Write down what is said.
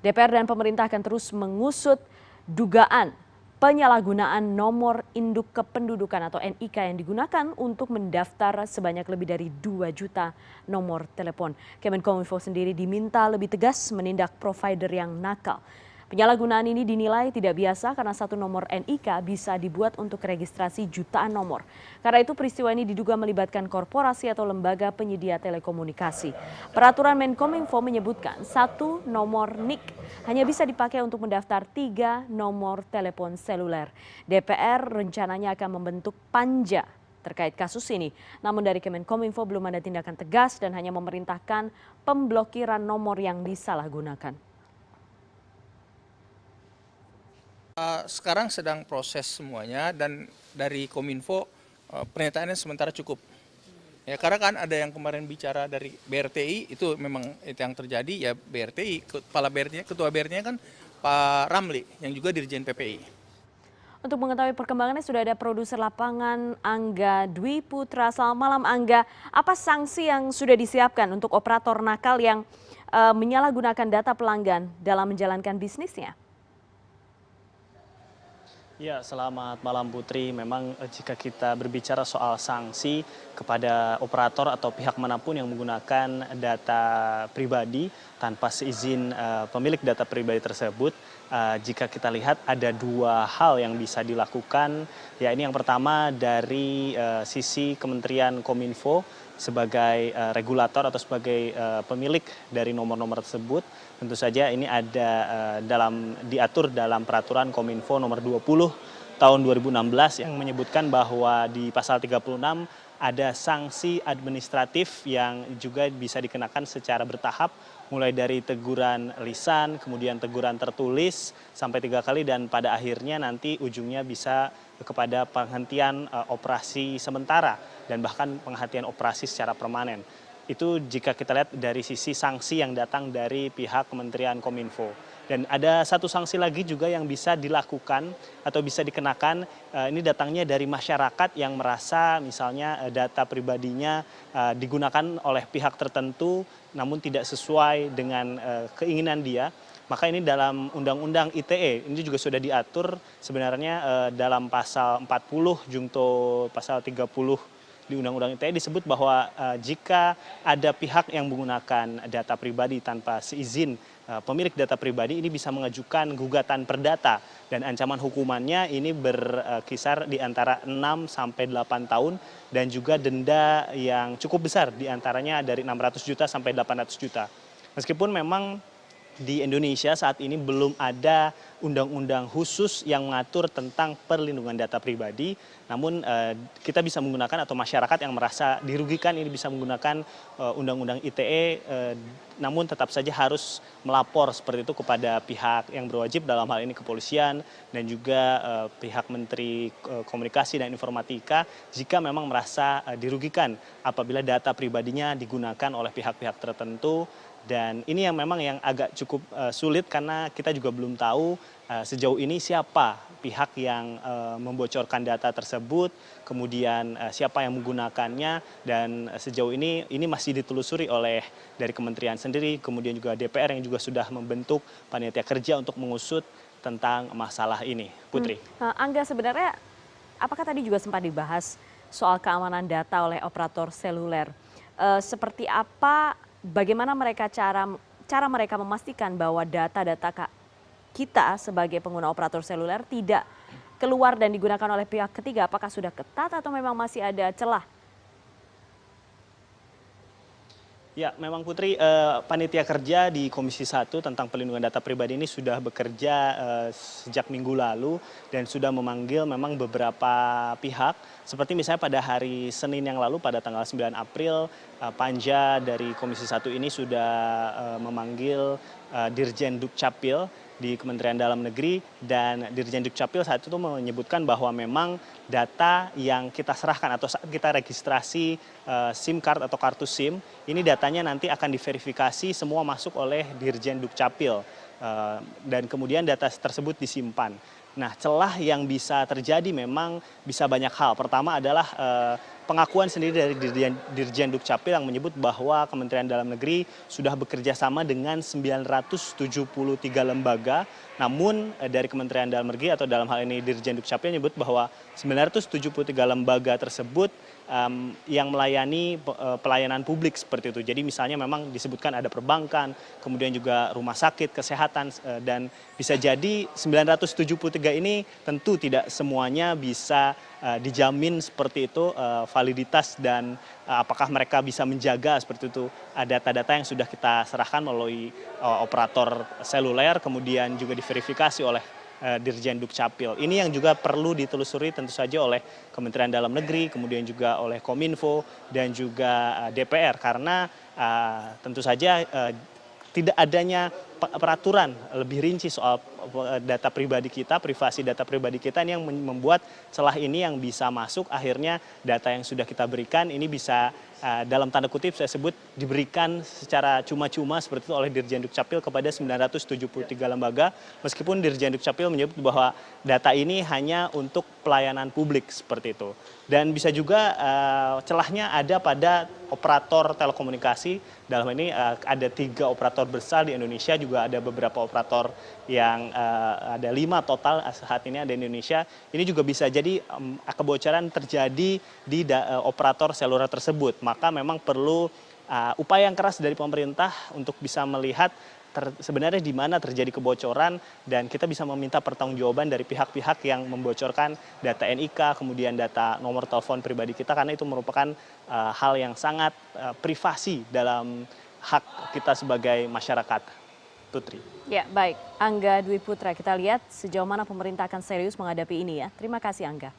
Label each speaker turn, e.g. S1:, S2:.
S1: DPR dan pemerintah akan terus mengusut dugaan penyalahgunaan nomor induk kependudukan atau NIK yang digunakan untuk mendaftar sebanyak lebih dari 2 juta nomor telepon. Kemenkominfo sendiri diminta lebih tegas menindak provider yang nakal. Penyalahgunaan ini dinilai tidak biasa karena satu nomor NIK bisa dibuat untuk registrasi jutaan nomor. Karena itu peristiwa ini diduga melibatkan korporasi atau lembaga penyedia telekomunikasi. Peraturan Menkominfo menyebutkan satu nomor NIK hanya bisa dipakai untuk mendaftar 3 nomor telepon seluler. DPR rencananya akan membentuk panja terkait kasus ini. Namun dari Kemenkominfo belum ada tindakan tegas dan hanya memerintahkan pemblokiran nomor yang disalahgunakan.
S2: Sekarang sedang proses semuanya dan dari Kominfo pernyataannya sementara cukup. Ya, karena kan ada yang kemarin bicara dari BRTI, itu memang itu yang terjadi ya. BRTI, kepala BRTI, ketua BRTI kan Pak Ramli yang juga Dirjen PPI.
S1: Untuk mengetahui perkembangannya sudah ada produser lapangan Angga Dwi Putra. Selamat malam Angga, apa sanksi yang sudah disiapkan untuk operator nakal yang menyalahgunakan data pelanggan dalam menjalankan bisnisnya?
S3: Ya, selamat malam Putri. Memang jika kita berbicara soal sanksi kepada operator atau pihak manapun yang menggunakan data pribadi tanpa seizin pemilik data pribadi tersebut, jika kita lihat ada dua hal yang bisa dilakukan. Ya, ini yang pertama dari sisi Kementerian Kominfo sebagai regulator atau sebagai pemilik dari nomor-nomor tersebut. Tentu saja ini ada diatur dalam peraturan Kominfo nomor 20 tahun 2016 yang menyebutkan bahwa di pasal 36 ada sanksi administratif yang juga bisa dikenakan secara bertahap, mulai dari teguran lisan, kemudian teguran tertulis sampai 3 kali, dan pada akhirnya nanti ujungnya bisa kepada penghentian operasi sementara dan bahkan penghentian operasi secara permanen. Itu jika kita lihat dari sisi sanksi yang datang dari pihak Kementerian Kominfo. Dan ada satu sanksi lagi juga yang bisa dilakukan atau bisa dikenakan, ini datangnya dari masyarakat yang merasa misalnya data pribadinya digunakan oleh pihak tertentu namun tidak sesuai dengan keinginan dia. Maka ini dalam Undang-Undang ITE, ini juga sudah diatur sebenarnya dalam pasal 40 junto pasal 30 di Undang-Undang ITE disebut bahwa jika ada pihak yang menggunakan data pribadi tanpa seizin pemilik data pribadi, ini bisa mengajukan gugatan perdata dan ancaman hukumannya ini berkisar di antara 6 sampai 8 tahun dan juga denda yang cukup besar, di antaranya dari 600 juta sampai 800 juta. Meskipun memang di Indonesia saat ini belum ada undang-undang khusus yang mengatur tentang perlindungan data pribadi, namun kita bisa menggunakan atau masyarakat yang merasa dirugikan ini bisa menggunakan undang-undang ITE, namun tetap saja harus melapor seperti itu kepada pihak yang berwajib, dalam hal ini kepolisian dan juga pihak Menteri Komunikasi dan Informatika, jika memang merasa dirugikan apabila data pribadinya digunakan oleh pihak-pihak tertentu. Dan ini yang memang yang agak cukup sulit karena kita juga belum tahu sejauh ini siapa pihak yang membocorkan data tersebut, kemudian siapa yang menggunakannya, dan sejauh ini masih ditelusuri oleh dari kementerian sendiri, kemudian juga DPR yang juga sudah membentuk panitia kerja untuk mengusut tentang masalah ini. Putri.
S1: Angga, sebenarnya apakah tadi juga sempat dibahas soal keamanan data oleh operator seluler? Seperti apa, bagaimana cara mereka memastikan bahwa data-data kita sebagai pengguna operator seluler tidak keluar dan digunakan oleh pihak ketiga? Apakah sudah ketat atau memang masih ada celah?
S3: Ya, memang Putri, panitia kerja di Komisi 1 tentang perlindungan data pribadi ini sudah bekerja sejak minggu lalu dan sudah memanggil memang beberapa pihak. Seperti misalnya pada hari Senin yang lalu pada tanggal 9 April, Panja dari Komisi 1 ini sudah memanggil Dirjen Dukcapil di Kementerian Dalam Negeri, dan Dirjen Dukcapil saat itu menyebutkan bahwa memang data yang kita serahkan atau saat kita registrasi SIM card atau kartu SIM, ini datanya nanti akan diverifikasi semua masuk oleh Dirjen Dukcapil dan kemudian data tersebut disimpan. Nah, celah yang bisa terjadi memang bisa banyak hal. Pertama adalah pengakuan sendiri dari Dirjen Dukcapil yang menyebut bahwa Kementerian Dalam Negeri sudah bekerja sama dengan 973 lembaga. Namun dari Kementerian Dalam Negeri atau dalam hal ini Dirjen Dukcapil menyebut bahwa 973 lembaga tersebut yang melayani pelayanan publik seperti itu. Jadi misalnya memang disebutkan ada perbankan, kemudian juga rumah sakit, kesehatan, dan bisa jadi 973 ini tentu tidak semuanya bisa dijamin seperti itu validitas dan apakah mereka bisa menjaga seperti itu data-data yang sudah kita serahkan melalui operator seluler, kemudian juga diverifikasi oleh Dirjen Dukcapil. Ini yang juga perlu ditelusuri tentu saja oleh Kementerian Dalam Negeri, kemudian juga oleh Kominfo dan juga DPR karena tentu saja tidak adanya peraturan lebih rinci soal data pribadi kita, privasi data pribadi kita ini yang membuat celah ini yang bisa masuk, akhirnya data yang sudah kita berikan ini bisa dalam tanda kutip saya sebut diberikan secara cuma-cuma seperti itu oleh Dirjen Dukcapil kepada 973 lembaga, meskipun Dirjen Dukcapil menyebut bahwa data ini hanya untuk pelayanan publik seperti itu. Dan bisa juga celahnya ada pada operator telekomunikasi, dalam ini ada 3 operator besar di Indonesia, juga ada beberapa operator yang ada 5 total saat ini ada di Indonesia. Ini juga bisa jadi kebocoran terjadi di operator seluler tersebut. Maka memang perlu upaya yang keras dari pemerintah untuk bisa melihat sebenarnya di mana terjadi kebocoran dan kita bisa meminta pertanggungjawaban dari pihak-pihak yang membocorkan data NIK, kemudian data nomor telepon pribadi kita karena itu merupakan hal yang sangat privasi dalam hak kita sebagai masyarakat. Putri.
S1: Ya, baik. Angga Dwi Putra, kita lihat sejauh mana pemerintah akan serius menghadapi ini ya. Terima kasih Angga.